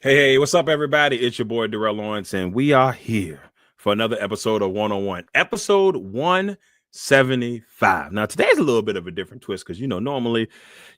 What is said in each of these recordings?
Hey, what's up, everybody? It's your boy, Darrell Owens, and we are here for another episode of 101, episode 175. Now, today's a little bit of a different twist because, normally,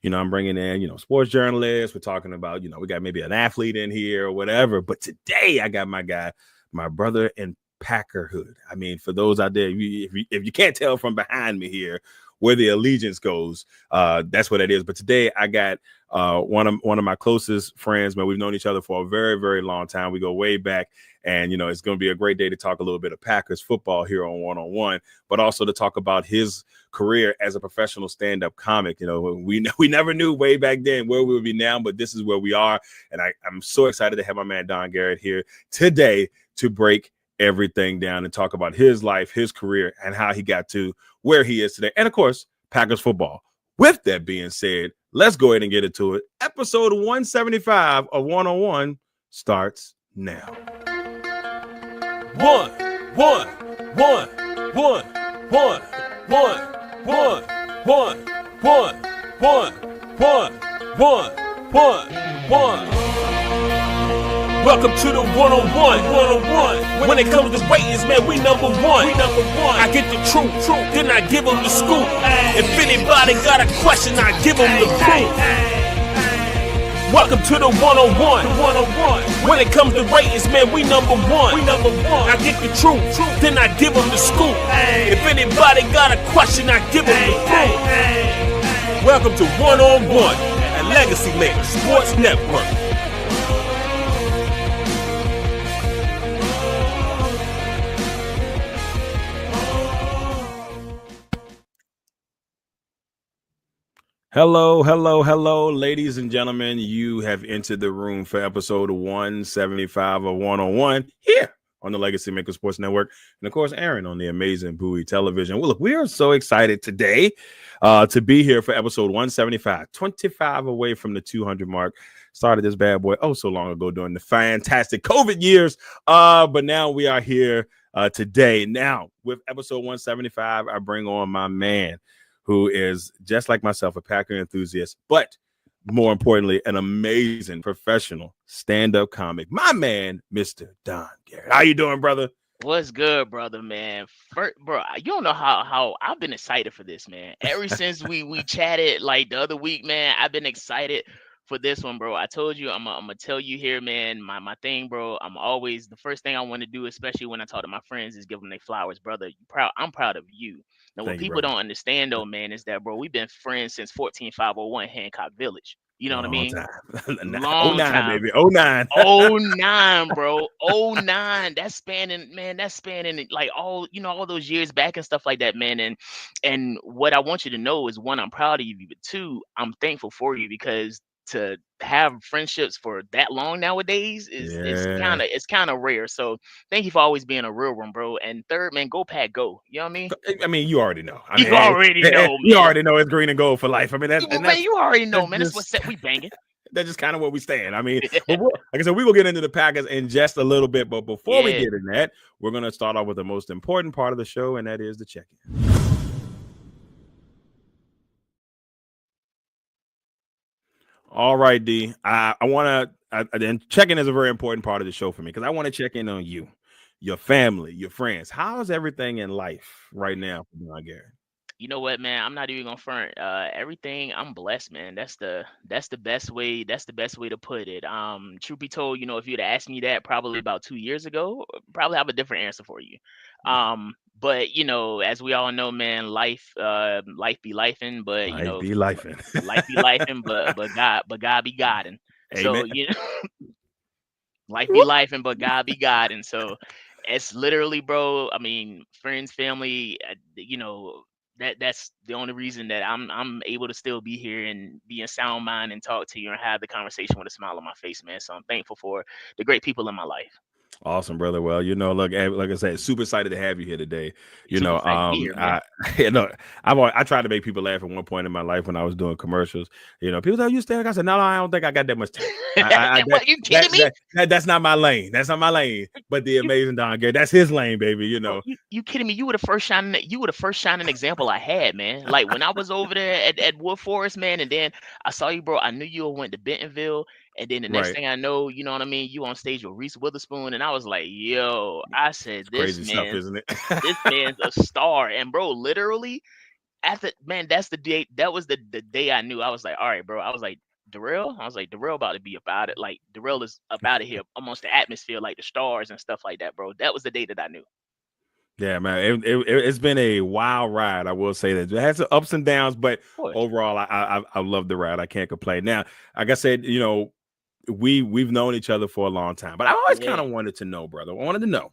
I'm bringing in, sports journalists. We're talking about, we got maybe an athlete in here or whatever. But today, I got my guy, my brother in Packerhood. I mean, for those out there, if you can't tell from behind me here where the allegiance goes, that's what it is. But today, I got one of my closest friends, man. We've known each other for a very, very long time. We go way back, and it's going to be a great day to talk a little bit of Packers football here on 101, but also to talk about his career as a professional stand-up comic. We never knew way back then where we would be now, but this is where we are, and I'm so excited to have my man Don Garrett here today to break everything down and talk about his life, his career, and how he got to where he is today, and of course, Packers football. With that being said, let's go ahead and get into it. Episode 175 of 101 starts now. One. Welcome to the 101. When it comes to ratings, man, we number one. I get the truth, then I give them the scoop. If anybody got a question, I give them the proof. Welcome to the 101. When it comes to ratings, man, we number one. I get the truth, then I give them the scoop. If anybody got a question, I give them the proof. Welcome to 101 at Legacy Maker Sports Network. Hello, ladies and gentlemen. You have entered the room for episode 175 of 101 here on the Legacy Maker Sports Network. And of course, Aaron on the amazing Bowie Television. Well, look, we are so excited today to be here for episode 175, 25 away from the 200 mark. Started this bad boy so long ago during the fantastic COVID years. But now we are here today. Now, with episode 175, I bring on my man, who is just like myself, a Packer enthusiast, but more importantly, an amazing professional stand-up comic. My man, Mr. Don Garrett. How you doing, brother? What's good, brother, man? Bro, you don't know how I've been excited for this, man. Ever since we chatted like the other week, man, I've been excited for this one, bro. I told you I'm gonna tell you here, man. My thing, bro. I'm always the first thing I want to do, especially when I talk to my friends, is give them their flowers, brother. I'm proud of you. Now, what people don't understand, though, man, is that, bro, we've been friends since 14501 Hancock Village. You know what I mean? Long time, baby. 09. 09, bro. 09. That's spanning like all those years back and stuff like that, man. And what I want you to know is, one, I'm proud of you, but two, I'm thankful for you, because to have friendships for that long nowadays is kind of rare. So thank you for always being a real one, bro. And third, man, go Pack, go. You know what I mean? I mean, you already know. You already know it's green and gold for life. I mean, you already know, man. That's what set we banging. That's just kind of where we stand. I mean, like I said, we will get into the Packers in just a little bit. But before we get in that, we're going to start off with the most important part of the show, and that is the check-in. All right, D. I want to, and check-in is a very important part of the show for me, because I want to check in on you, your family, your friends. How's everything in life right now for Don Garrett? You know what, man? I'm not even gonna front. Everything, I'm blessed, man. That's the best way. That's the best way to put it. Truth be told, if you'd asked me that probably about 2 years ago, probably have a different answer for you. But as we all know, man, life be lifing, but life be lifing, but God be Godding. So Amen. life be lifing, but God be Godding. So it's literally, bro. I mean, friends, family, that's the only reason that I'm able to still be here and be in sound mind and talk to you and have the conversation with a smile on my face, man. So I'm thankful for the great people in my life. Awesome, brother. Well, look, like I said, super excited to have you here today. I tried to make people laugh at one point in my life when I was doing commercials. People say, "You stand?" I said, "No, I don't think I got that much time." What, you kidding me? That's not my lane. That's not my lane. But the amazing Don Garrett, that's his lane, baby. You kidding me? You were the first shining example I had, man. Like when I was over there at Wood Forest, man, and then I saw you, bro. I knew you went to Bentonville. And then the next Right. thing I know, you know what I mean, you on stage with Reese Witherspoon, and I was like, yo, I said, It's crazy stuff, isn't it? this man's a star. And bro, literally, after man, that's the day. That was the day I knew. I was like, all right, bro. I was like, Darrell. I was like, Darrell about to be about it. Like Darrell is about it here amongst the atmosphere, like the stars and stuff like that, bro. That was the day that I knew. Yeah, man, it's been a wild ride. I will say that it has some ups and downs, but Of course. overall, I love the ride. I can't complain. Now, like I said, you know, we've known each other for a long time, but I always kind of wanted to know, brother. I wanted to know,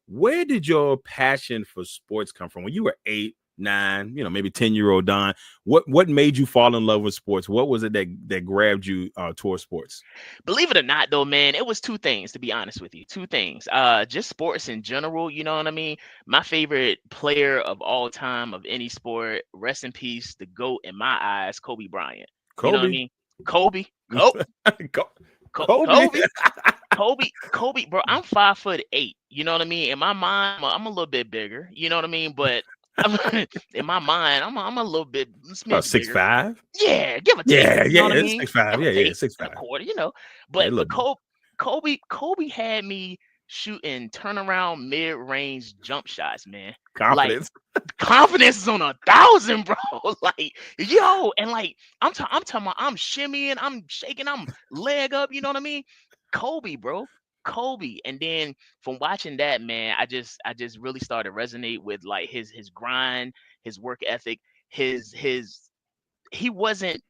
where did your passion for sports come from? When you were 8, 9, you know, maybe 10-year-old Don, what made you fall in love with sports? What was it that grabbed you towards sports? Believe it or not, though, man, it was two things, to be honest with you. Two things. Just sports in general, you know what I mean? My favorite player of all time of any sport, rest in peace, the GOAT in my eyes, Kobe Bryant. You know what I Kobe. mean? Kobe. Kobe. Kobe, bro. I'm 5'8". You know what I mean? In my mind, I'm a little bit bigger. You know what I mean? But in my mind, I'm a little bit About smidge bigger. 6'5". Yeah, give or take. Yeah, You know what I it's mean? 6'5". Give or Yeah, take, 6'5". a quarter. You know, Yeah, but look, Kobe had me shooting turnaround mid-range jump shots, man. Like confidence. confidence is on 1,000, bro. Like, yo, and like I'm talking about, I'm shimmying, I'm shaking, I'm leg up. You know what I mean? Kobe, bro. Kobe. And then from watching that, man, I just really started to resonate with like his grind, his work ethic, his he wasn't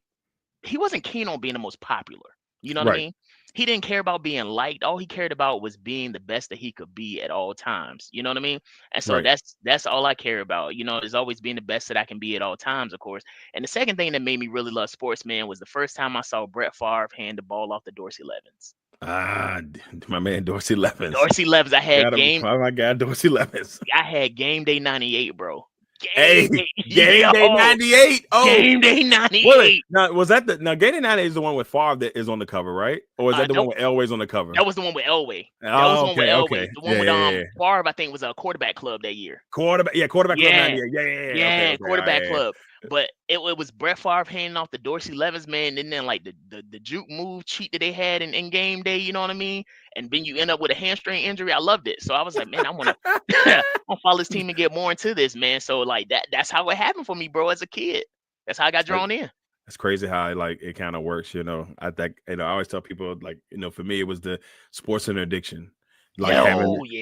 he wasn't keen on being the most popular. You know what I Right, mean? He didn't care about being liked. All he cared about was being the best that he could be at all times. You know what I mean? And so right. that's all I care about. You know, is always being the best that I can be at all times, of course. And the second thing that made me really love sports, man, was the first time I saw Brett Favre hand the ball off to Dorsey Levens. My man Dorsey Levens. Dorsey Levens, Got him. Oh my God, Dorsey Levens. I had game day 98, bro. Hey, Game Day 98. Oh, Game day wait. 98. Now, was that Game Day 98 is the one with Favre that is on the cover, right? Or is that the one with Elway's on the cover? That was the one with Elway. Okay. The one with Favre, I think, was a quarterback club that year. Quarterback Club 98. Yeah. Okay. Quarterback club. But it was Brett Favre handing off the Dorsey Levens, man, and then like the juke move cheat that they had in game day, you know what I mean? And then you end up with a hamstring injury. I loved it. So I was like, man, I want to follow this team and get more into this, man. So like that's how it happened for me, bro, as a kid. That's how I got drawn in. It's crazy how it kind of works, you know. I think, I always tell people, like, you know, for me it was the sports and addiction. Like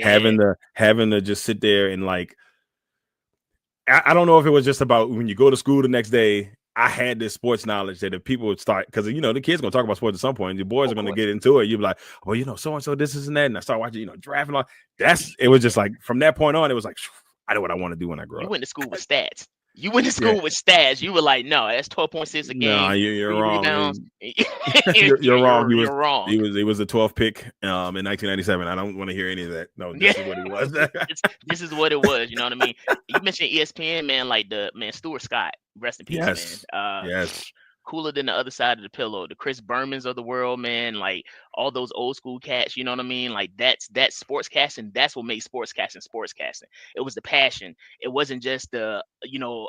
having to just sit there and like, I don't know if it was just about when you go to school the next day. I had this sports knowledge that if people would start, because you know the kids gonna talk about sports at some point, the boys are gonna get into it. You'd be like, well, you know, so and so, this is and that, and I start watching, you know, draft and all. It was just like from that point on, it was like, I know what I want to do when I grow up. You went to school with stats. You went to school with stats. You were like, no, that's 12.6 a game. No, you're wrong. You're wrong. You're wrong. He was a 12th pick in 1997. I don't want to hear any of that. No, this is what he was. This is what it was. You know what I mean? You mentioned ESPN, man, like Stuart Scott. Rest in peace, man. Yes. Cooler than the other side of the pillow. The Chris Bermans of the world, man. Like all those old school cats, you know what I mean? Like that's sportscasting. That's what makes sportscasting. It was the passion. It wasn't just the, you know,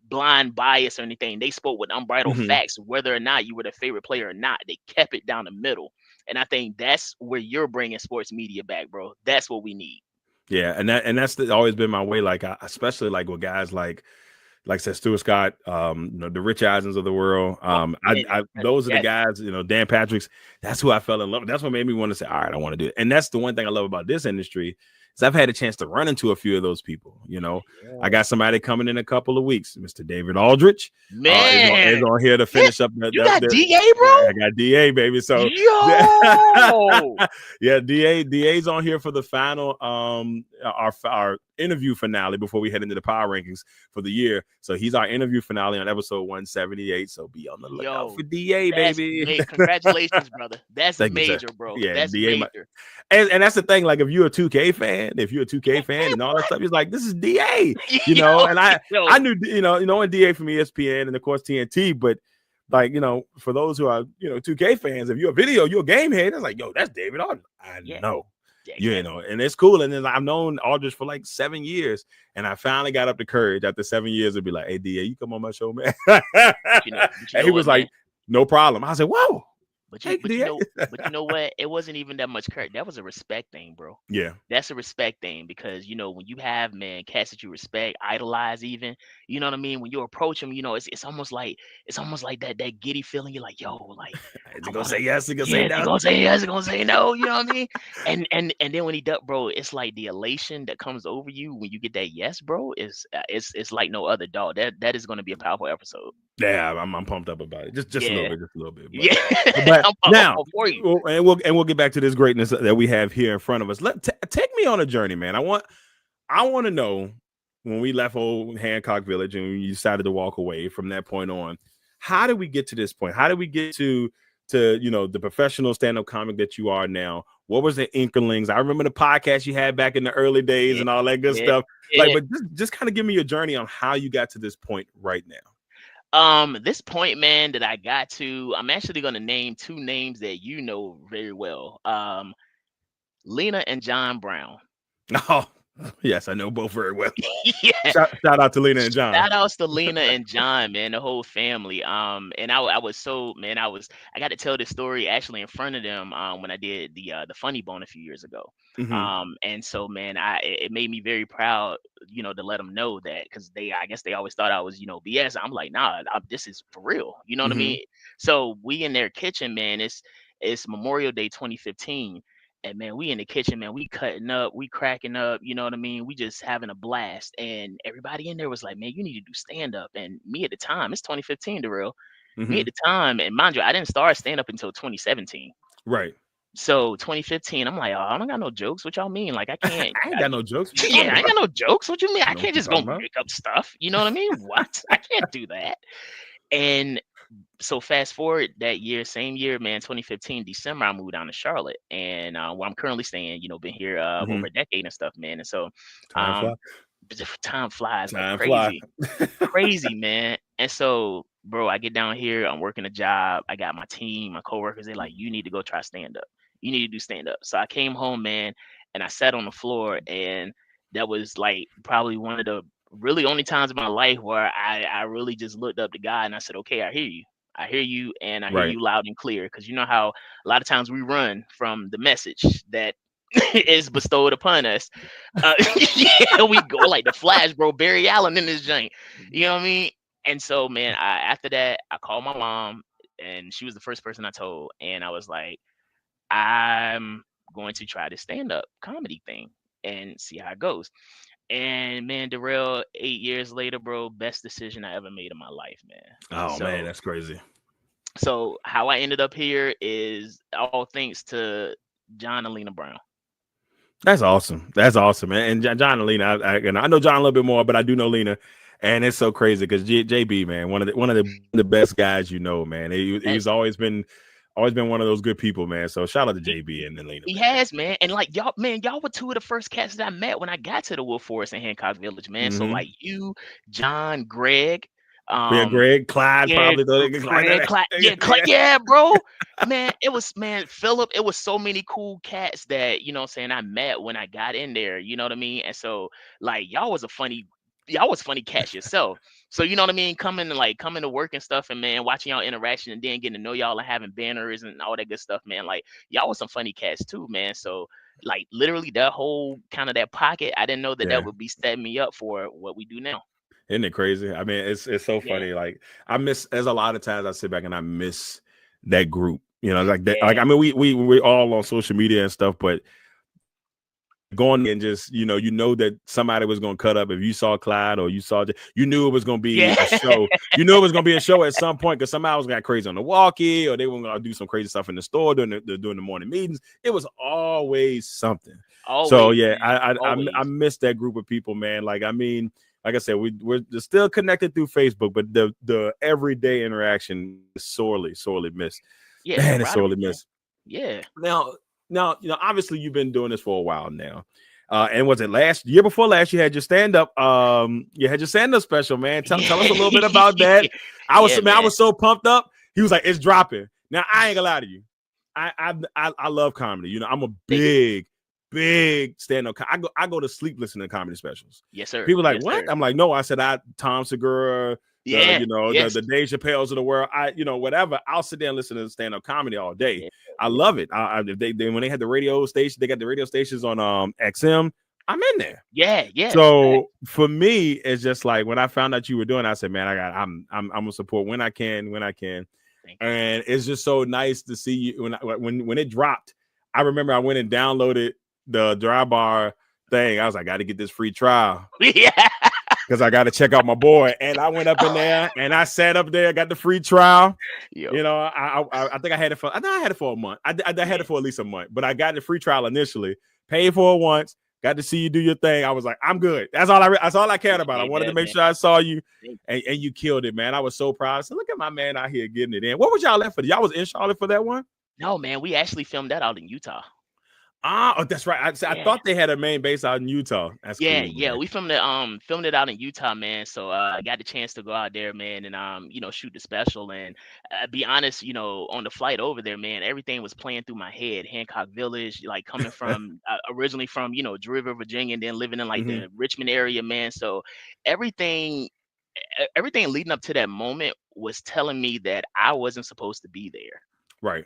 blind bias or anything. They spoke with unbridled facts, whether or not you were their favorite player or not. They kept it down the middle. And I think that's where you're bringing sports media back, bro. That's what we need. Yeah, and that's always been my way. Like, especially like with guys like I said, Stuart Scott, you know, the Rich Eisens of the world. Those are the guys, you know, Dan Patrick's. That's who I fell in love with. That's what made me want to say, all right, I want to do it. And that's the one thing I love about this industry is I've had a chance to run into a few of those people. You know, I got somebody coming in a couple of weeks, Mr. David Aldrich. Man, is on here to finish up. You got DA, bro? I got DA, baby. So yeah, DA's on here for the final, our interview finale before we head into the power rankings for the year. So he's our interview finale on episode 178. So be on the lookout for DA, baby. Congratulations, brother. That's major, bro. Yeah, that's DA, major. And that's the thing. Like, if you're a 2K fan, and all that stuff, he's like, this is DA, you know. And I knew, you know, and DA from ESPN and of course TNT, but like, you know, for those who are, you know, 2K fans, if you're a game head, it's like, yo, that's David Aldridge. I know. You know, and it's cool. And then I've known Aldridge for like 7 years, and I finally got up the courage after 7 years to be like, hey, DA, you come on my show, man. And he was like, no problem. I said, whoa. Hey, DA. But you know what? It wasn't even that much courage. That was a respect thing, bro. Yeah. That's a respect thing because when you have cats that you respect, idolize, even, you know what I mean. When you approach them, it's almost like that giddy feeling. You're like, yo, like Is I he gonna want to. say yes? Is he gonna say Yeah, is he no? gonna say yes? Is he gonna say no? You know what I mean? And then when he does, bro, it's like the elation that comes over you when you get that yes, bro. It's like no other, dog. That is gonna be a powerful episode. Yeah, I'm pumped up about it. Just a Yeah, little bit. yeah. But I'm now, for you. we'll get back to this greatness that we have here in front of us. Take me on a journey, man. I want to know when we left old Hancock Village and you decided to walk away from that point on. How did we get to this point? How did we get to the professional stand-up comic that you are now? What was the inklings? I remember the podcast you had back in the early days and all that good stuff. Yeah. But just kind of give me your journey on how you got to this point right now. This point, man, that I got to, I'm actually gonna name two names that you know very well. Lena and John Brown. Oh, yes, I know both very well. Yeah. Shout out to Lena and John. Shout outs to Lena and John, man, the whole family. And I was so, man, I got to tell this story actually in front of them when I did the Funny Bone a few years ago. Mm-hmm. And so, man, it made me very proud, to let them know that, because I guess they always thought I was, BS. I'm like, nah, this is for real. You know what I mean? So we in their kitchen, man. It's Memorial Day 2015. And man, we in the kitchen, man, we cutting up, we cracking up, you know what I mean? We just having a blast. And everybody in there was like, man, you need to do stand up. And me at the time, it's 2015, Darrell. Me at the time, and mind you, I didn't start stand up until 2017. Right. So 2015, I'm like, oh, I don't got no jokes. What y'all mean? Like, I can't. I ain't got no jokes. Yeah, I ain't got no jokes. What you mean? I know can't what just you're go talking make up stuff. You know what I mean? What? I can't do that. And so fast forward that year, same year, man, 2015, December, I moved down to Charlotte, and where I'm currently staying, been here over a decade and stuff, man. And so time flies like crazy. Crazy, man. And so, bro, I get down here, I'm working a job, I got my team, my coworkers, they're like, you need to go try stand up. You need to do stand up. So I came home, man, and I sat on the floor, and that was like probably one of the really only times in my life where I really just looked up to God and I said, okay, I hear you. I hear you, and I hear you loud and clear. Because you know how a lot of times we run from the message that is bestowed upon us. Yeah, we go like the Flash, bro. Barry Allen in this joint. You know what I mean? And so, man, after that, I called my mom, and she was the first person I told. And I was like, I'm going to try this stand-up comedy thing and see how it goes. And man, Darrell, 8 years later, bro, best decision I ever made in my life, man. Oh, man, that's crazy. So how I ended up here is all thanks to John and Lena Brown. That's awesome. That's awesome, man. And John and Lena, I know John a little bit more, but I do know Lena, and it's so crazy because JB, man, one of the best guys, man. He's always been one of those good people, man. So shout out to JB and then Lena. He has, man. And like y'all were two of the first cats that I met when I got to the Wolf Forest in Hancock Village, man. So like you, John, Greg. Greg, Clyde, probably. Clyde, yeah, bro. Man, it was, Philip. It was so many cool cats that, I met when I got in there. You know what I mean? And so like y'all was funny cats yourself. So you know what I mean? Coming to work and stuff, and man, watching y'all interaction and then getting to know y'all and having banners and all that good stuff, man. Like y'all was some funny cats too, man. So like literally that whole kind of that pocket, I didn't know that would be setting me up for what we do now. Isn't it crazy? I mean, it's so funny. Like there's a lot of times I sit back and I miss that group, like that. Like, I mean, we all on social media and stuff, but going and just, you know that somebody was going to cut up. If you saw Clyde or you knew it was going to be a show. You knew it was going to be a show at some point because somebody was got crazy on the walkie, or they were going to do some crazy stuff in the store during the morning meetings. It was always something. Always, so yeah, I miss that group of people, man. Like, I mean, like I said, we're still connected through Facebook, but the everyday interaction is sorely missed. Yeah, man, it's sorely missed. Yeah. Now, obviously you've been doing this for a while now. And was it year before last you had your stand-up special, man. Tell us a little bit about that. I was so pumped up. He was like, it's dropping. Now I ain't gonna lie to you. I love comedy. I'm a big stand-up. I go to sleep listening to comedy specials. Yes, sir. People are like, yes, what? Sir. I'm like, no. I said Tom Segura, Yeah, The yes, Dave Chappelle's of the world. Whatever. I'll sit there and listen to stand up comedy all day. yeah, I yeah, love it. If they when they had the radio station, they got the radio stations on XM. I'm in there. yeah, yes. So for me, it's just like when I found out you were doing, I said, man, I'm gonna support when I can, Thank you. and it's just so nice to see you when it dropped. I remember I went and downloaded the Dry Bar thing. I was like, I got to get this free trial Yeah. because I got to check out my boy. And I went up in there and I sat up there, got the free trial. Yo, I think I had it for. I know I had it for a month. I had it for at least a month, but I got the free trial initially. Paid for it once. Got to see you do your thing. I was like, I'm good. That's all I cared about. I wanted to make sure I saw you, and you killed it, man. I was so proud. So look at my man out here getting it in. What was y'all at for? Y'all was in Charlotte for that one? no, man, we actually filmed that out in Utah. That's right. I thought they had a main base out in Utah. That's Yeah, cool, yeah. man. We filmed it out in Utah, man. So I got the chance to go out there, man, and shoot the special. And be honest, on the flight over there, man, everything was playing through my head. Hancock Village, like coming from originally from Drury, Virginia, and then living in like Mhm. the Richmond area, man. So everything everything leading up to that moment was telling me that I wasn't supposed to be there. Right.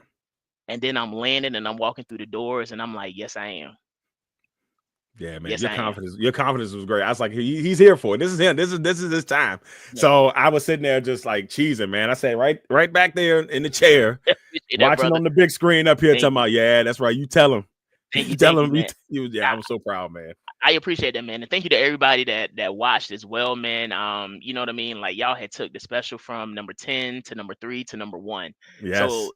And then I'm landing and I'm walking through the doors and I'm like, yes, I am. Yeah, man. Yes, I am. Your confidence was great. I was like, he's here for it. This is him. This is his time. Yeah. So I was sitting there just like cheesing, man. I said, right back there in the chair, Appreciate that, watching brother. on the big screen up here, Thank talking about, yeah, that's right. You tell him. Thank You you, tell thank him. you, man. I was so proud, man. I appreciate that, man, and thank you to everybody that watched as well, man. You know what I mean? Like y'all had took the special from number 10 to number 3 to number 1. Yes. So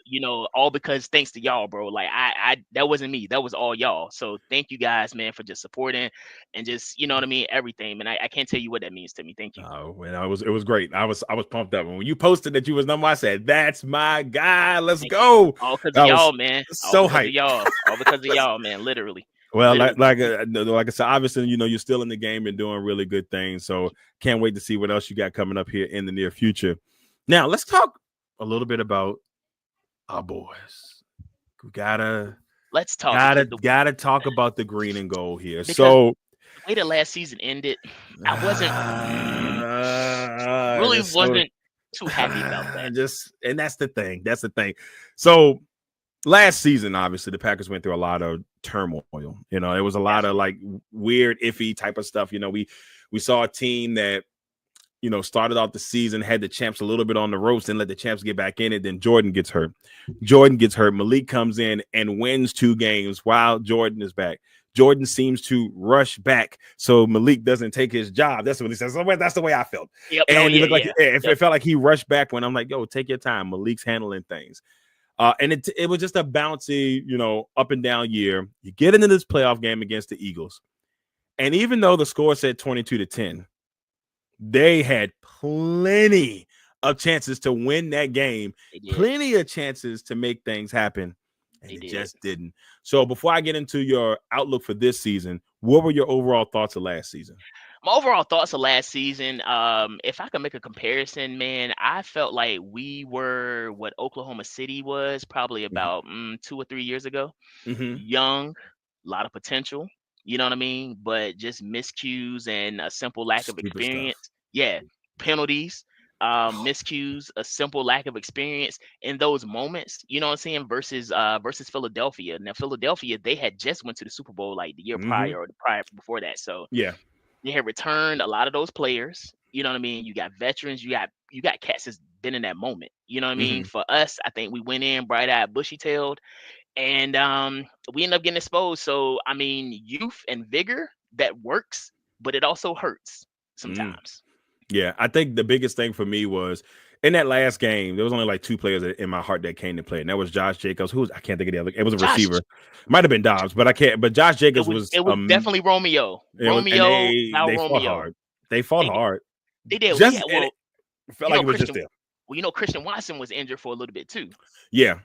all because thanks to y'all, bro. Like I that wasn't me. That was all y'all. So thank you guys, man, for just supporting and just what I mean, everything. Man, I can't tell you what that means to me. Thank you. Oh, man, it was great. I was pumped up. When you posted that you was number, I said, that's my guy. Let's go. All because of y'all, man. So hyped. Y'all. All because of y'all, man. Literally. Well, like I said, obviously, you're still in the game and doing really good things. So can't wait to see what else you got coming up here in the near future. Now, let's talk a little bit about our boys. We let's talk. Gotta talk about the green and gold here. Because so the way the last season ended, I wasn't wasn't too happy about that. And that's the thing. That's the thing. So last season, obviously, the Packers went through a lot of turmoil. It was a lot of like weird, iffy type of stuff. We saw a team that started out the season, had the champs a little bit on the ropes, and let the champs get back in it. Then Jordan gets hurt. Malik comes in and wins 2 games while Jordan is back. Jordan seems to rush back so Malik doesn't take his job. That's what he says. That's the way I felt. Yep. And it felt like he rushed back when I'm like, yo, take your time. Malik's handling things. And it was just a bouncy, up and down year. You get into this playoff game against the Eagles. And even though the score said 22-10, they had plenty of chances to win that game, plenty of chances to make things happen. And it just didn't. So before I get into your outlook for this season, what were your overall thoughts of last season? My overall thoughts of last season, if I could make a comparison, man, I felt like we were what Oklahoma City was probably about 2 or 3 years ago. Mm-hmm. Young, a lot of potential, you know what I mean? But just miscues and a simple lack of experience. Stuff. Yeah, penalties, miscues, a simple lack of experience in those moments, you know what I'm saying, versus Philadelphia. Now, Philadelphia, they had just went to the Super Bowl like the year prior or the prior before that. So yeah. They had returned a lot of those players. You know what I mean? You got veterans. You got cats that's been in that moment. You know what I mean? For us, I think we went in bright-eyed, bushy-tailed, and we ended up getting exposed. So, I mean, youth and vigor, that works, but it also hurts sometimes. Yeah, I think the biggest thing for me was in that last game, there was only like 2 players in my heart that came to play, and that was Josh Jacobs. I can't think of the other. It was a receiver. Might have been Dobbs, but I can't. But Josh Jacobs was definitely Romeo. They fought hard. They fought hard. They did. It felt like it was just there. Well, Christian Watson was injured for a little bit too. Yeah,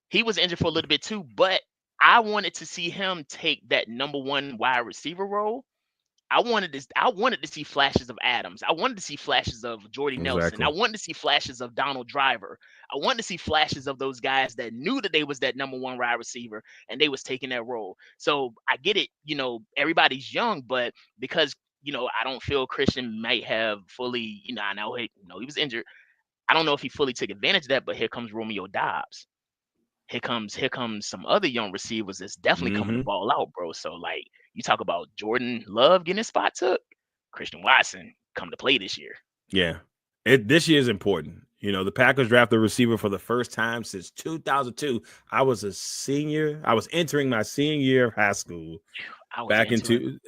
he was injured for a little bit too. But I wanted to see him take that number 1 wide receiver role. I wanted to see flashes of Adams. I wanted to see flashes of Jordy Nelson. I wanted to see flashes of Donald Driver. I wanted to see flashes of those guys that knew that they was that number 1 wide receiver and they was taking that role. So I get it, everybody's young, but because I don't feel Christian might have fully, I know he was injured. I don't know if he fully took advantage of that, but here comes Romeo Dobbs. Here comes some other young receivers that's definitely coming to Mm-hmm. ball out, bro. So like you talk about Jordan Love getting his spot took, Christian Watson come to play this year. Yeah. This year is important. The Packers drafted a receiver for the first time since 2002. I was a senior. I was entering my senior year of high school. I was Back entering into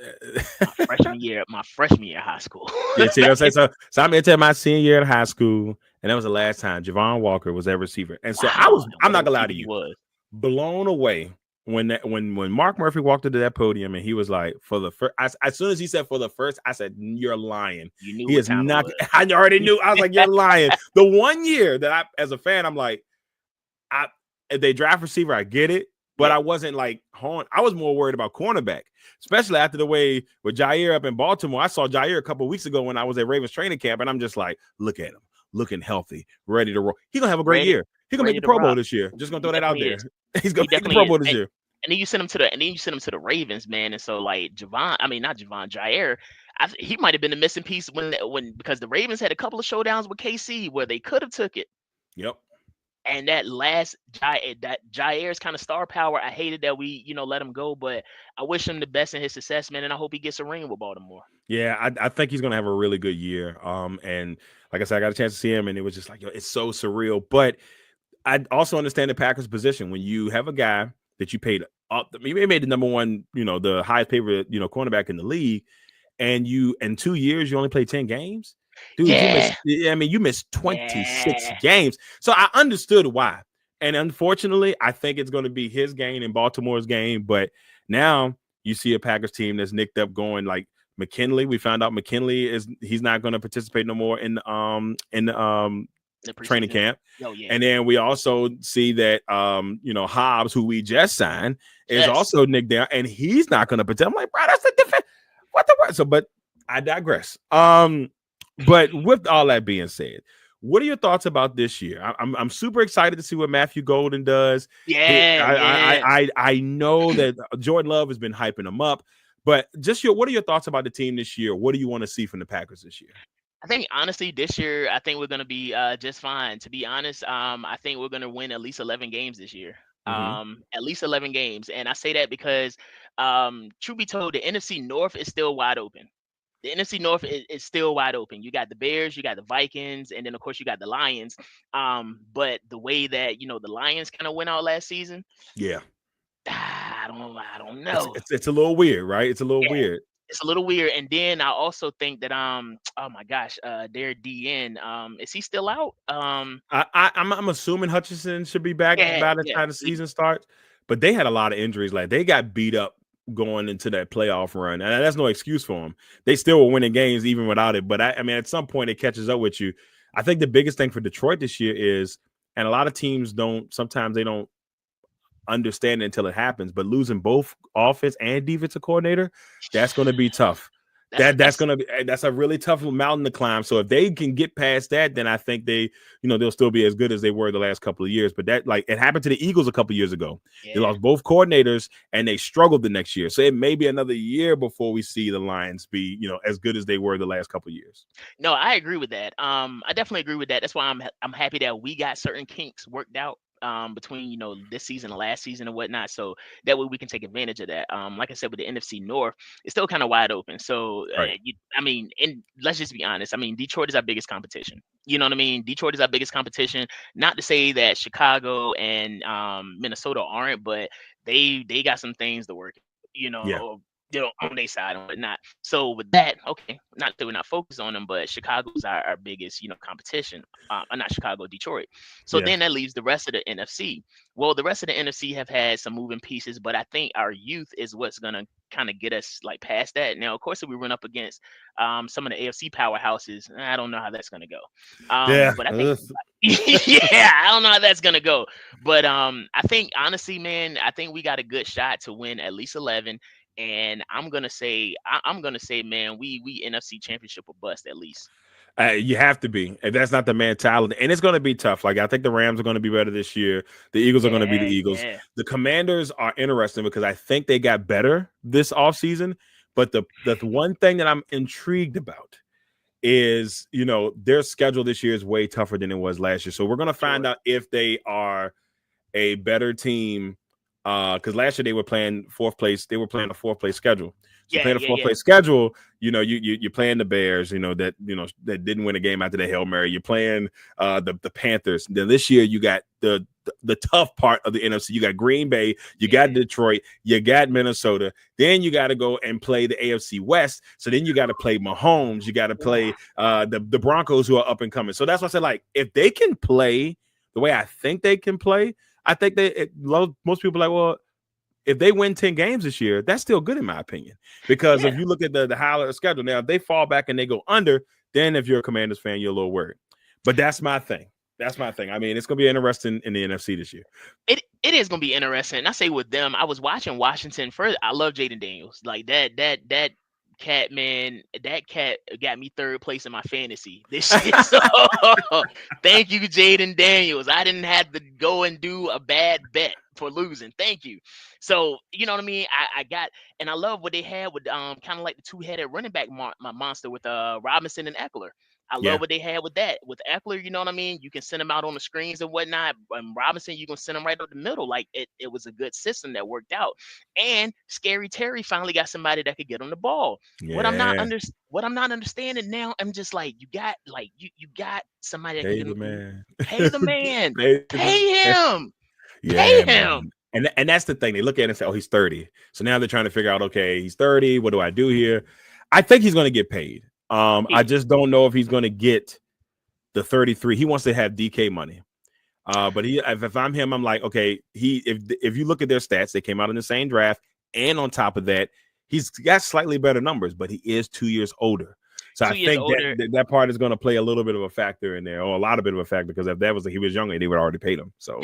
my freshman year of high school. yeah, see what I'm saying? So I'm entering my senior year in high school, and that was the last time Javon Walker was that receiver. And so Wow, I'm what a not gonna lie to receiver he you, was. blown away when Mark Murphy walked into that podium and he was like, for the first, as soon as he said for the first, I said, you're lying. You knew He what is time not. it was. I already knew. I was like, you're lying. The 1 year that I, as a fan, I'm like, if they draft receiver, I get it. But I wasn't like, I was more worried about cornerback, especially after the way with Jair up in Baltimore. I saw Jair a couple of weeks ago when I was at Ravens training camp, and I'm just like, look at him, looking healthy, ready to roll. He's going to have a great year. He's going to make the Pro Bowl this year. Just going to throw that out there. He's going to make the Pro Bowl this year. And then you send him to the Ravens, man. And so like Jair, he might have been the missing piece because the Ravens had a couple of showdowns with KC where they could have took it. Yep. And that last Jair's kind of star power, I hated that we, let him go, but I wish him the best in his success, man, and I hope he gets a ring with Baltimore. Yeah, I think he's gonna have a really good year. And like I said, I got a chance to see him, and it was just like, it's so surreal. But I also understand the Packers' position when you have a guy that you paid up. You made the number one, the highest paid, cornerback in the league, and in 2 years you only played 10 games. Dude, you missed 26 games. So I understood why. And unfortunately, I think it's going to be his game and Baltimore's game. But now you see a Packers team that's nicked up going like McKinley. We found out he's not going to participate no more in the training camp. Oh, yeah. And then we also see that Hobbs, who we just signed, is also nicked down, and he's not going to participate. I'm like, bro, that's the difference. What the what? So, but I digress. But with all that being said, what are your thoughts about this year? I'm super excited to see what Matthew Golden does. I know that Jordan Love has been hyping him up, but what are your thoughts about the team this year? What do you want to see from the Packers this year? I think honestly, this year, I think we're going to be just fine. To be honest, I think we're going to win at least 11 games this year. At least 11 games. And I say that because, truth be told, the NFC North is still wide open. The NFC North is still wide open. You got the Bears, you got the Vikings, and then, of course, you got the Lions. But the way that, the Lions kind of went out last season. Yeah. I don't know. It's a little weird, right? It's a little weird. It's a little weird. And then I also think that oh my gosh, their DN, is he still out? I'm assuming Hutchinson should be back by the time the season starts, but they had a lot of injuries. Like they got beat up going into that playoff run, and that's no excuse for them. They still were winning games even without it. But I mean, at some point it catches up with you. I think the biggest thing for Detroit this year is, and a lot of teams sometimes they don't understand it until it happens, but losing both offense and defensive coordinator, that's going to be tough. That's a really tough mountain to climb. So if they can get past that, then I think they'll still be as good as they were the last couple of years. But that, like, it happened to the Eagles a couple of years ago. They lost both coordinators and they struggled the next year. So it may be another year before we see the Lions be, as good as they were the last couple of years. No, I agree with that. I definitely agree with that. That's why I'm happy that we got certain kinks worked out between this season and last season and whatnot, so that way we can take advantage of that. Like I said, with the NFC North, it's still kind of wide open. So right. And let's just be honest. I mean, Detroit is our biggest competition. You know what I mean? Detroit is our biggest competition. Not to say that Chicago and Minnesota aren't, but they got some things to work. On their side and whatnot. So with that, okay, not that we're not focused on them, but Chicago's our biggest, competition. Not Chicago, Detroit. So then that leaves the rest of the NFC. Well, the rest of the NFC have had some moving pieces, but I think our youth is what's gonna kind of get us like past that. Now, of course, if we run up against some of the AFC powerhouses, I don't know how that's gonna go. But I think, I don't know how that's gonna go. But I think honestly, man, I think we got a good shot to win at least 11. And I'm gonna say, man, we NFC championship or bust at least. You have to be. If that's not the mentality, and it's going to be tough. Like I think the Rams are going to be better this year. The Eagles are going to be the Eagles. The Commanders are interesting because I think they got better this offseason, But the one thing that I'm intrigued about is, their schedule this year is way tougher than it was last year. So we're gonna find out if they are a better team. Because last year they were playing fourth place. They were playing a fourth place schedule. So playing a fourth place schedule, you're playing the Bears, that didn't win a game after the Hail Mary. You're playing the Panthers. Then this year you got the tough part of the NFC. You got Green Bay, you got Detroit, you got Minnesota. Then you got to go and play the AFC West. So then you got to play Mahomes. You got to play the Broncos, who are up and coming. So that's why I said, like, if they can play the way I think they can play, I think most people are like, well, if they win 10 games this year, that's still good in my opinion. Because if you look at the higher schedule now, if they fall back and they go under, then if you're a Commanders fan, you're a little worried. But that's my thing. I mean, it's going to be interesting in the NFC this year. It is going to be interesting. And I say with them, I was watching Washington first. I love Jaden Daniels. Like that cat, man, that cat got me third place in my fantasy this year. So thank you, Jaden Daniels. I didn't have to go and do a bad bet for losing. Thank you. So, you know what I mean? I got, and I love what they had with kind of like the two-headed running back monster with Robinson and Eckler. I love what they had with that. With Eckler, you know what I mean? You can send him out on the screens and whatnot. And Robinson, you can send him right up the middle. Like it was a good system that worked out. And Scary Terry finally got somebody that could get on the ball. Yeah. What I'm not understanding now, I'm just like, you got somebody that can get man. Pay the man. Pay him. Pay him. And that's the thing. They look at it and say, oh, he's 30. So now they're trying to figure out, okay, he's 30. What do I do here? I think he's going to get paid. I just don't know if he's going to get the 33. He wants to have DK money. But if I'm him, I'm like, okay, if you look at their stats, they came out in the same draft. And on top of that, he's got slightly better numbers, but he is 2 years older. So I think that part is going to play a little bit of a factor in there, or a lot of bit of a factor, because if that was he was younger, they would already paid him. So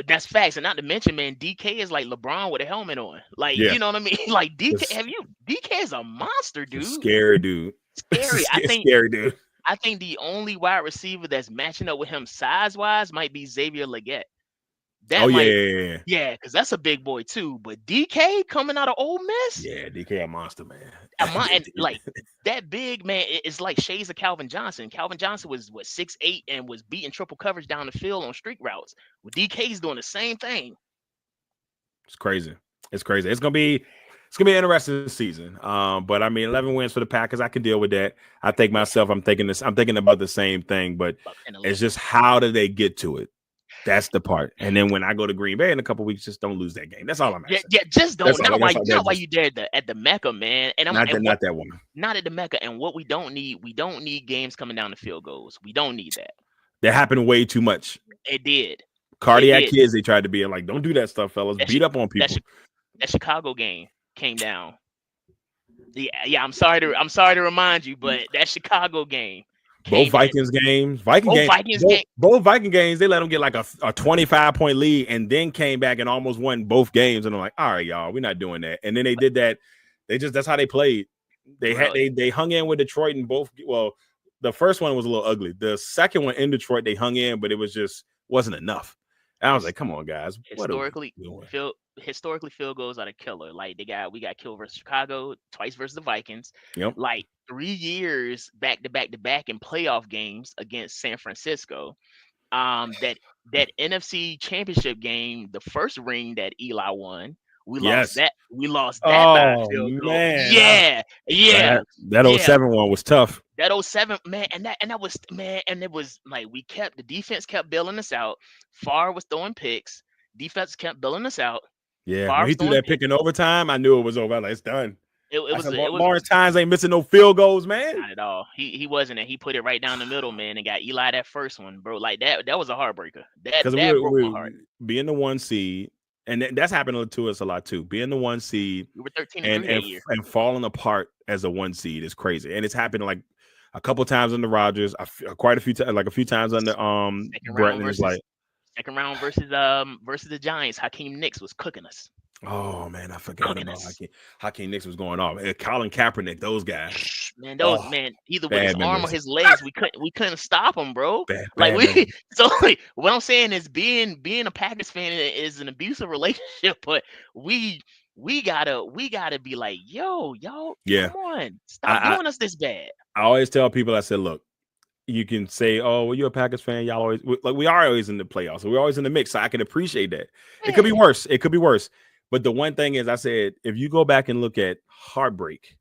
that's facts. And not to mention, man, DK is like LeBron with a helmet on. Like, you know what I mean? Like DK is a monster, dude. Scary dude. Scary. Scary dude. I think the only wide receiver that's matching up with him size-wise might be Xavier Leggett. Because that's a big boy too. But DK coming out of Ole Miss, DK a monster, man. And like that big man, it's like shades of Calvin Johnson. Calvin Johnson was 6'8" and was beating triple coverage down the field on streak routes. Well, DK's doing the same thing. It's crazy. It's gonna be an interesting season. But I mean, 11 wins for the Packers. I can deal with that. I think myself, I'm thinking about the same thing, but it's just how do they get to it? That's the part. And then when I go to Green Bay in a couple weeks, just don't lose that game. That's all I'm asking. Yeah, just don't. Not why you there at the Mecca, man. And I'm not that one. Not at the Mecca. And what we don't need games coming down the field goals. We don't need that. That happened way too much. It did. Cardiac kids, they tried to be like, don't do that stuff, fellas. Beat up on people. That Chicago game came down. Yeah, I'm sorry to remind you, but that Chicago game. Both Vikings games, both Viking games, they let them get like a 25-point lead and then came back and almost won both games. And I'm like, all right, y'all, we're not doing that. And then they did that. That's how they played. They hung in with Detroit in both. Well, the first one was a little ugly. The second one in Detroit, they hung in, but it wasn't enough. And I was like, come on, guys. Historically, field goals are the killer. Like we got killed versus Chicago, twice versus the Vikings. Yep. Like 3 years back to back in playoff games against San Francisco. That NFC Championship game, the first ring that Eli won, we lost that. We lost that by a field goal. Yeah. That 07 one was tough. That 07, man, and that was, man, and it was like the defense kept bailing us out. Favre was throwing picks. Defense kept bailing us out. Yeah, when he threw that pick in overtime, I knew it was over. Like, it's done. Lawrence Tynes ain't missing no field goals, man. Not at all. He wasn't, and he put it right down the middle, man, and got Eli that first one, bro. Like that was a heartbreaker. That broke my heart. Being the 1 seed, and that's happened to us a lot too. Being the 1 seed, we were 13 that year, and falling apart as a 1 seed is crazy, and it's happened like a couple times under Rodgers, quite a few times, like a few times under Brett, and it's like second round versus the Giants. Hakeem Nicks was cooking us. Oh man, I forgot Cooking about us. Hakeem Nicks was going off. Colin Kaepernick, those guys. Man, Oh, either with his bad arm or memories. his legs, we couldn't stop him, bro. Like Bad memories. so like, what I'm saying is being a Packers fan is an abusive relationship, but we gotta be like, yo, Yeah, come on, stop I, doing us this bad. I always tell people, I said, look, you can say, oh, well, you're a Packers fan. Y'all always like we are always in the playoffs, so we're always in the mix. So I can appreciate that. It could be Yeah. worse. It could be worse. But the one thing is, I said, if you go back and look at heartbreak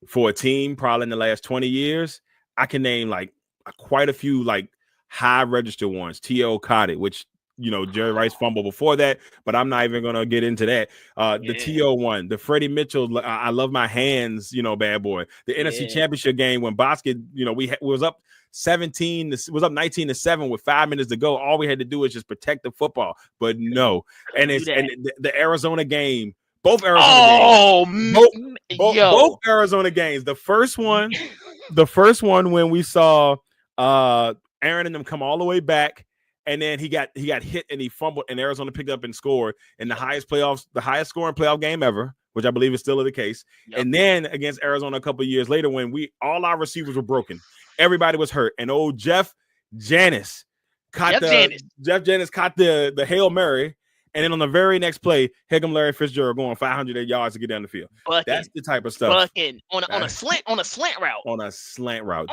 for a team, probably in the last 20 years, I can name like quite a few like high register ones. T.O. Cotty, which Jerry Rice fumble before that, but I'm not even gonna get into that. The Yeah, T.O. one, the Freddie Mitchell, I love my hands, bad boy. The NFC yeah. Championship game when Basket, we was up 19-7 with 5 minutes to go. All we had to do was just protect the football, but no. Couldn't do that. And the Arizona game, both Arizona games, both Yo. Arizona games. The first one when we saw Aaron and them come all the way back, and then he got hit and he fumbled, and Arizona picked up and scored in the highest scoring playoff game ever, which I believe is still the case. Yep. And then against Arizona a couple of years later, when all our receivers were broken, everybody was hurt, and old Jeff Janis caught the Hail Mary. And then on the very next play, Higgum Larry Fitzgerald going 500 yards to get down the field. That's the type of stuff. On a slant route. On a slant route.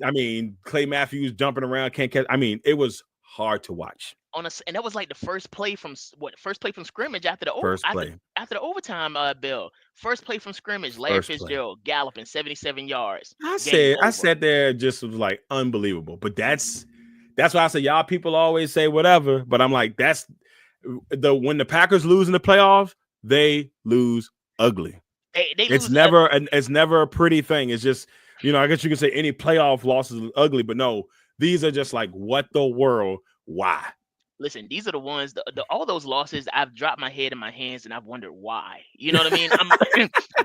I mean, Clay Matthews jumping around, can't catch. I mean, it was hard to watch. And that was like the first play from scrimmage after the overtime bill. First play from scrimmage, Larry Fitzgerald galloping 77 yards. I sat there, just was like unbelievable. But that's why I say y'all people always say whatever, but I'm like, that's when the Packers lose in the playoffs, they lose ugly. It's never a pretty thing. It's just, I guess you could say any playoff losses is ugly, but no, these are just like, what the world? Why? Listen, these are the ones, all those losses, I've dropped my head in my hands and I've wondered why. You know what I mean?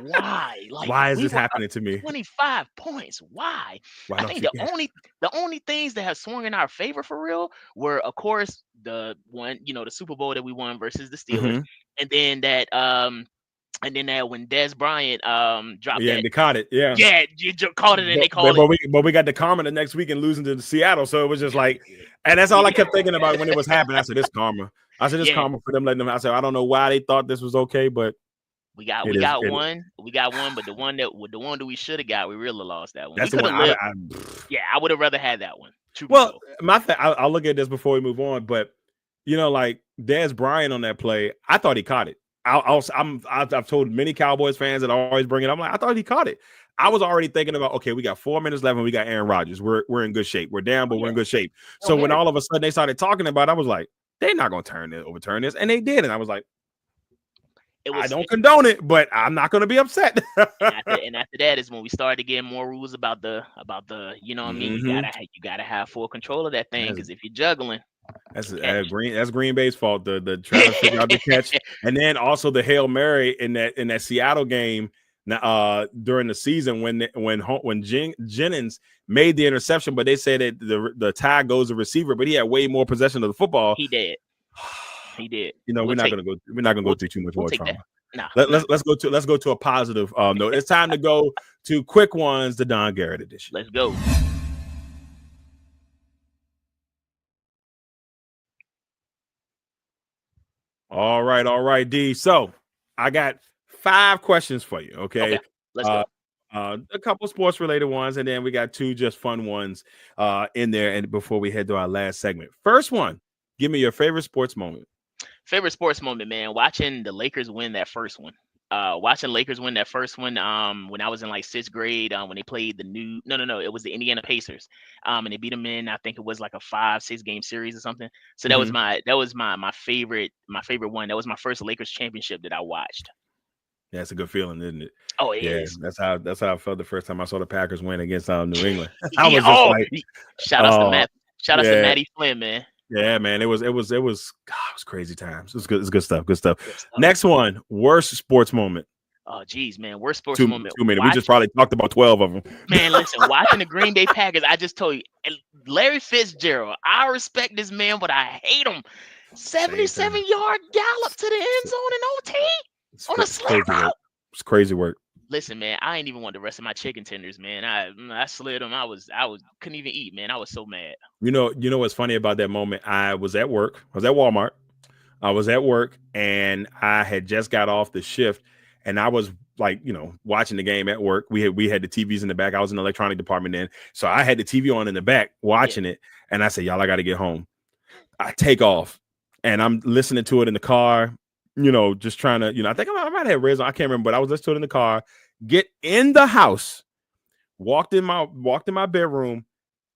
Why? Like, why is this happening to me? 25 points. Why? I think the only things that have swung in our favor for real were, of course, the one, the Super Bowl that we won versus the Steelers, and then that when Dez Bryant dropped that, they caught it. Yeah, you caught it, and they called it. But we got the karma the next week and losing to Seattle, so it was just like, and that's all I kept thinking about when it was happening. I said, "This karma." I said, "This karma for them letting them." I said, "I don't know why they thought this was okay, but we got one, but the one that we should have got, we really lost that one. That's the one. I would have rather had that one. Well, I'll look at this before we move on, but like Dez Bryant on that play, I thought he caught it. I've told many Cowboys fans that always bring it. I'm like, I thought he caught it. I was already thinking about, okay, we got 4 minutes left and we got Aaron Rodgers. We're in good shape. We're down, but we're in good shape. So when all of a sudden they started talking about it, I was like, they're not going to overturn this. And they did. And I was like, I don't condone it, but I'm not going to be upset. and after that is when we started getting more rules about the you know what I mean? You gotta have full control of that thing, because if you're juggling, that's Green Bay's fault. The trying to figure out the catch, and then also the Hail Mary in that Seattle game during the season when Jennings made the interception, but they said that the tie goes to receiver, but he had way more possession of the football. He did. We're not gonna go through too much more trauma. Let's go to a positive note. It's time to go to quick ones, the Don Garrett edition. Let's go. All right, D. So I got 5 questions for you. Okay. Let's go. A couple sports related ones, and then we got 2 just fun ones in there. And before we head to our last segment, first one, give me your favorite sports moment. Favorite sports moment, man. Watching the Lakers win that first one. When I was in like 6th grade, when they played it was the Indiana Pacers. And they beat them in, I think it was like a 5-6 game series or something. So that was my favorite one. That was my first Lakers championship that I watched. Yeah, it's a good feeling, isn't it? Oh, it is. That's how I felt the first time I saw the Packers win against New England. I was just like, shout out to Matty Flynn, man. Yeah, man, it was crazy times. It's good stuff. Good stuff. Next one, worst sports moment. Oh, geez, man, worst sports moment. 2 minutes. We just probably talked about 12 of them. Man, listen, watching the Green Bay Packers, I just told you, Larry Fitzgerald. I respect this man, but I hate him. Same thing. 77-yard gallop to the end It's, zone in OT on a it's slant crazy route. work. It's crazy work. Listen, man, I ain't even want the rest of my chicken tenders, man. I slid them. I was couldn't even eat, man. I was so mad. You know what's funny about that moment? I was at work. I was at Walmart. I was at work and I had just got off the shift and I was like, watching the game at work. We had the TVs in the back. I was in the electronic department then. So I had the TV on in the back watching it. And I said, y'all, I got to get home. I take off and I'm listening to it in the car, just trying to, I think I might have Reds on. I can't remember, but I was listening to it in the car, get in the house, walked in my bedroom.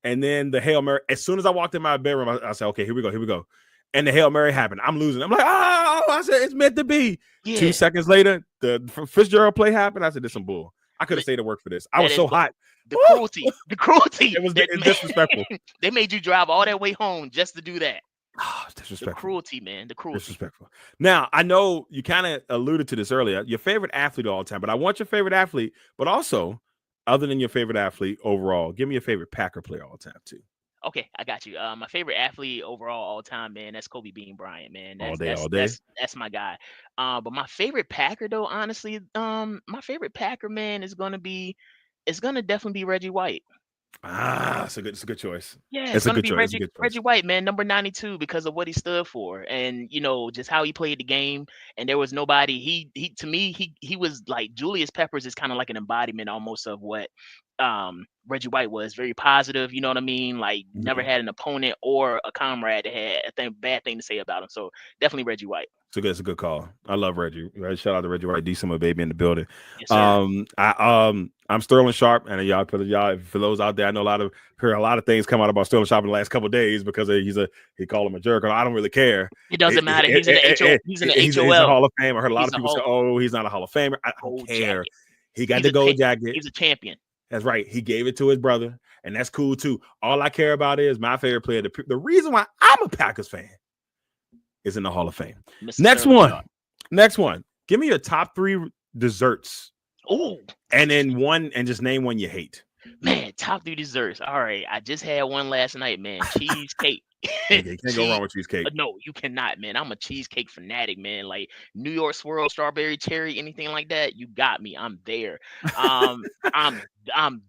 And then the Hail Mary, as soon as I walked in my bedroom, I said, okay, here we go. And the Hail Mary happened. I'm losing. I'm like, oh, I said, it's meant to be. Yeah. 2 seconds later, the Fitzgerald play happened. I said, this some bull. I could have stayed to work for this. I was so hot. The cruelty. It was disrespectful. They made you drive all that way home just to do that. Oh, disrespectful. The cruelty, man. The cruelty. Disrespectful. Now, I know you kind of alluded to this earlier, your favorite athlete of all time, but I want your favorite athlete, but also, other than your favorite athlete overall, give me your favorite Packer player all time, too. Okay, I got you. My favorite athlete overall all time, man, that's Kobe Bean Bryant, man. All day. That's my guy. But my favorite Packer, though, honestly, my favorite Packer, man, it's gonna definitely be Reggie White. It's a good choice. Yeah, It's a good choice. Reggie White, man, number 92, because of what he stood for, and just how he played the game. And there was nobody. He to me, he was like Julius Peppers is kind of like an embodiment almost of what Reggie White was. Very positive. You know what I mean? Like never had an opponent or a comrade that had a bad thing to say about him. So definitely Reggie White. It's a good call. I love Reggie. Shout out to Reggie White, D Summer baby in the building. Yes, sir. I'm Sterling Sharp, and y'all for those out there, I know heard a lot of things come out about Sterling Sharp in the last couple of days because he called him a jerk. I don't really care. It doesn't matter. He's in the HOL. He's a Hall of Fame. I heard a lot of people say, "Oh, he's not a Hall of Famer." I don't care. Jacket. He got the gold jacket. He's a champion. That's right. He gave it to his brother, and that's cool too. All I care about is my favorite player. The reason why I'm a Packers fan is in the Hall of Fame. Mr. Next one. Give me your top 3 desserts. Oh, and then just name one you hate. Man, top 3 desserts. All right, I just had one last night, man. Cheesecake. You can't go wrong with cheesecake. No, you cannot, man. I'm a cheesecake fanatic, man. Like New York swirl, strawberry, cherry, anything like that. You got me. I'm there. I'm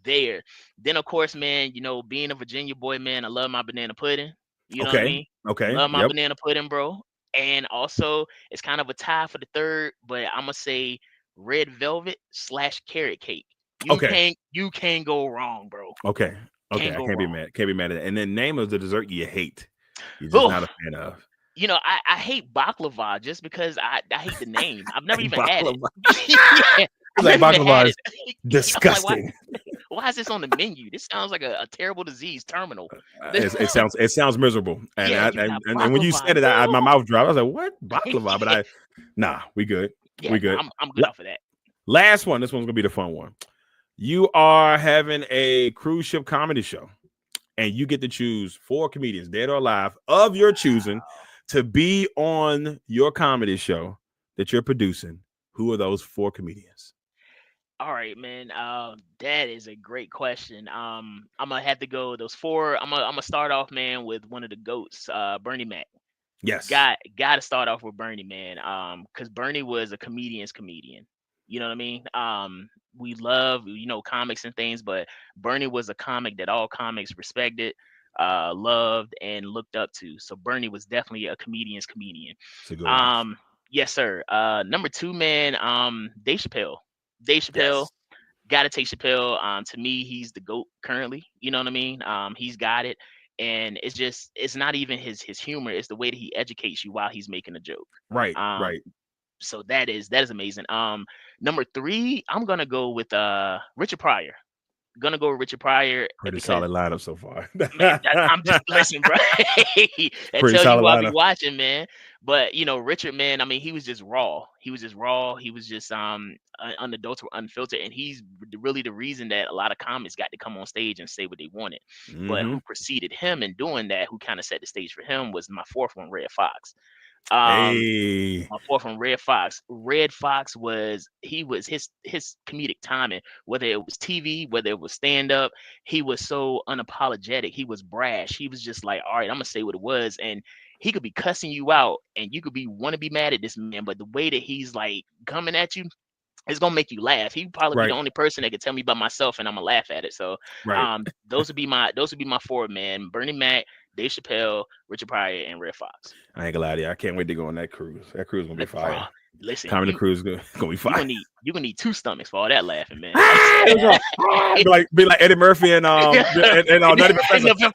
there. Then of course, man, being a Virginia boy, man, I love my banana pudding. You know what I mean? Okay. Love my banana pudding, bro. And also, it's kind of a tie for the third, but I'm gonna say red velvet / carrot cake. You can't go wrong, bro. Okay. I can't be mad. Can't be mad at that. And then name of the dessert you hate. You're just not a fan of. I hate baklava just because I hate the name. I've never even had it. Yeah, like baklava is disgusting. Like, why is this on the menu? This sounds like a terrible disease terminal. It sounds miserable. And when you said it, my mouth dropped. I was like, "What baklava?" But we good. Yeah, we good. I'm good off of that. Last one. This one's gonna be the fun one. You are having a cruise ship comedy show, and you get to choose 4 comedians, dead or alive, of your choosing, to be on your comedy show that you're producing. Who are those 4 comedians? All right, man. That is a great question. I'm gonna have to go those 4. I'm gonna start off, man, with one of the goats, Bernie Mac. Yes. Got to start off with Bernie, man. Because Bernie was a comedian's comedian. You know what I mean? We love, comics and things, but Bernie was a comic that all comics respected, loved, and looked up to. So Bernie was definitely a comedian's comedian. It's a good one. Yes, sir. Number 2, man, Dave Chappelle. Yes. Gotta take Chappelle. To me, he's the GOAT currently. You know what I mean? He's got it. And it's not even his humor, it's the way that he educates you while he's making a joke. Right. So that is amazing. Number 3, I'm gonna go with Richard Pryor. Gonna go with Richard Pryor. Pretty solid lineup so far. Man, I'm just listen, bro. I tell you, I'll be watching, man. But Richard, man, I mean, he was just raw. He was just unadulterated, unfiltered, and he's really the reason that a lot of comics got to come on stage and say what they wanted. Mm-hmm. But who preceded him in doing that, who kind of set the stage for him, was my 4th one, Red Fox. My 4th one, Red Fox. Red Fox was his comedic timing, whether it was TV, whether it was stand-up, he was so unapologetic. He was brash. He was just like, all right, I'm gonna say what it was. And he could be cussing you out, and you could want to be mad at this man, but the way that he's like coming at you, it's gonna make you laugh. He probably be Right. the only person that could tell me about myself, and I'm gonna laugh at it. So, Right. those would be my four, man: Bernie Mac, Dave Chappelle, Richard Pryor, and Red Fox. I ain't gonna lie to you. I can't wait to go on that cruise. That cruise gonna be fire. Bro, listen, Comedy cruise gonna be fire. You're gonna need two stomachs for all that laughing, man. be like Eddie Murphy and Nutty Professor.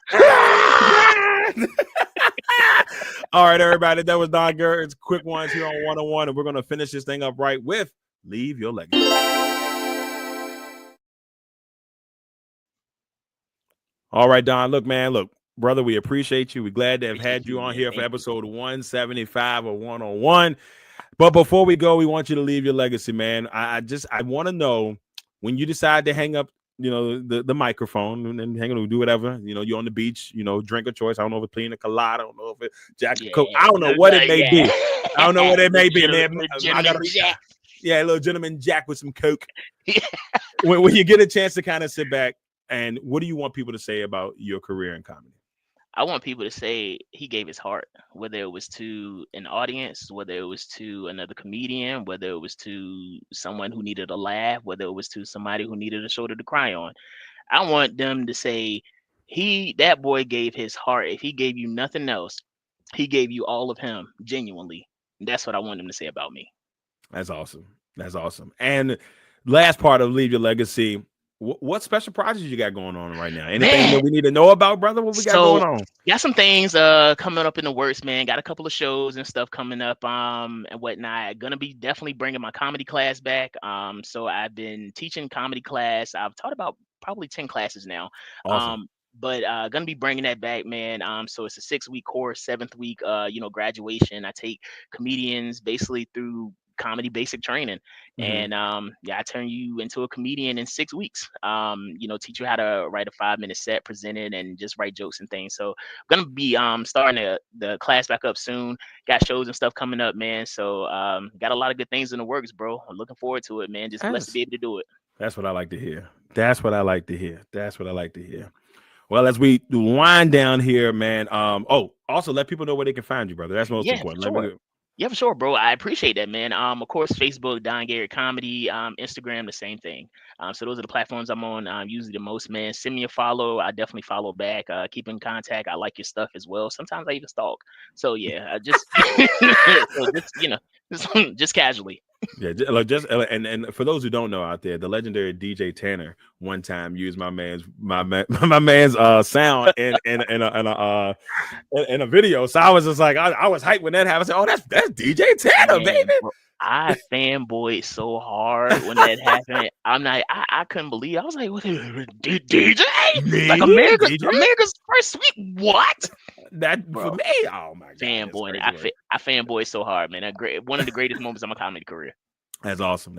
All right, everybody. That was Don Garrett's quick ones here on 101, and we're gonna finish this thing up right with Leave Your Legacy. All right, Don. Look, brother, we appreciate you. We're glad to have had you on here for episode 175 of 101. But before we go, we want you to leave your legacy, man. I want to know, when you decide to hang up, the microphone and hang on, do whatever, you're on the beach, drink of choice. I don't know if it's pina colada. I don't know if it's Jack and Coke. I don't know what it may be. I don't know what it may be, man. I got a little gentleman Jack with some Coke. When you get a chance to kind of sit back, and what do you want people to say about your career in comedy? I want people to say he gave his heart, whether it was to an audience, whether it was to another comedian, whether it was to someone who needed a laugh, whether it was to somebody who needed a shoulder to cry on. I want them to say that boy gave his heart. If he gave you nothing else, he gave you all of him genuinely. That's what I want them to say about me. That's awesome. That's awesome. And last part of Leave Your Legacy, what special projects you got going on right now? Anything that we need to know about, brother? What we got going on? Got some things coming up in the works, man. Got a couple of shows and stuff coming up and whatnot. Gonna be definitely bringing my comedy class back. So I've been teaching comedy class. I've taught about probably 10 classes now. Awesome. But gonna be bringing that back, man. So it's a 6-week course, 7th week, graduation. I take comedians basically through comedy basic training, and I turn you into a comedian in 6 weeks. Teach you how to write a 5-minute set, present it, and just write jokes and things. So I'm gonna be starting the class back up soon. Got shows and stuff coming up, man. So got a lot of good things in the works, bro. I'm looking forward to it, man. Just blessed to be able to do it. That's what I like to hear. That's what I like to hear. Well, as we wind down here, man. Also let people know where they can find you, brother. That's most important. Sure. Yeah, for sure, bro. I appreciate that, man. Of course, Facebook, Don Garrett Comedy, Instagram, the same thing. So those are the platforms I'm on usually the most, man. Send me a follow. I definitely follow back. Keep in contact. I like your stuff as well. Sometimes I even stalk. So yeah, I just, just casually. Yeah, and for those who don't know out there, the legendary DJ Tanner one time used my man's sound in a video. So I was just like, I was hyped when that happened. I said, oh, that's DJ Tanner, baby. Bro, I fanboyed so hard when that happened. I couldn't believe it. I was like, what DJ? Like America's first week? What? That, bro, for me, oh my god, fanboy! I fanboy so hard, man. One of the greatest moments of my comedy career. That's awesome.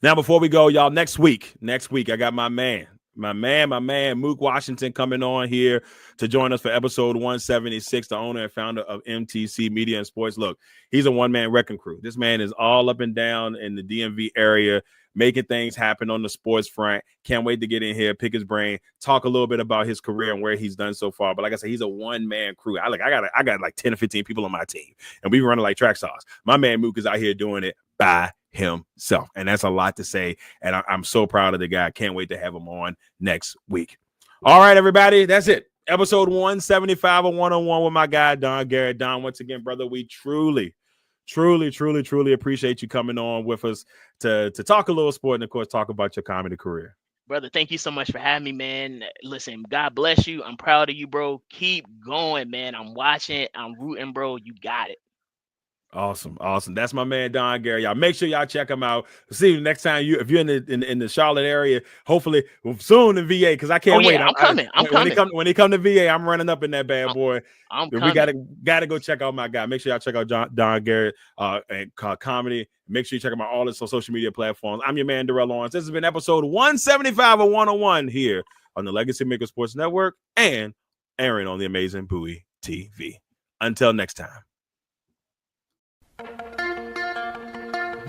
Now, before we go, y'all, next week, I got my man, Mook Washington coming on here to join us for episode 176, the owner and founder of MTC Media and Sports. Look, he's a one-man wrecking crew. This man is all up and down in the DMV area, making things happen on the sports front. Can't wait to get in here, pick his brain, talk a little bit about his career and where he's done so far. But like I said, he's a one-man crew. I got like 10 or 15 people on my team, and we running like track stars. My man Mook is out here doing it by himself, and that's a lot to say. And I'm so proud of the guy. Can't wait to have him on next week. All right, everybody, that's it. Episode 175 of 101 with my guy Don Garrett. Don, once again, brother, we truly appreciate you coming on with us to talk a little sport and, of course, talk about your comedy career. Brother, thank you so much for having me, man. Listen, God bless you. I'm proud of you, bro. Keep going, man. I'm watching. I'm rooting, bro. You got it. Awesome. That's my man Don Garrett. Y'all make sure y'all check him out. See you next time if you're in the Charlotte area. Hopefully soon in VA, because I can't wait. I'm coming. When he come to VA, I'm running up in that bad boy. We gotta go check out my guy. Make sure y'all check out Don Garrett and comedy. Make sure you check him out all his social media platforms. I'm your man Darrell Owens. This has been episode 175 of 101 here on the Legacy Maker Sports Network and airing on the amazing Bowie TV. Until next time.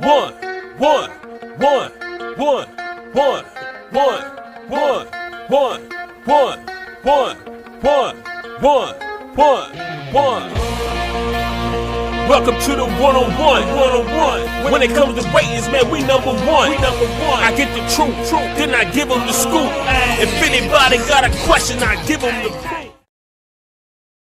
One. Welcome to the 101. When it comes to ratings, man, we number one. I get the truth, then I give them the scoop. If anybody got a question, I give them the proof.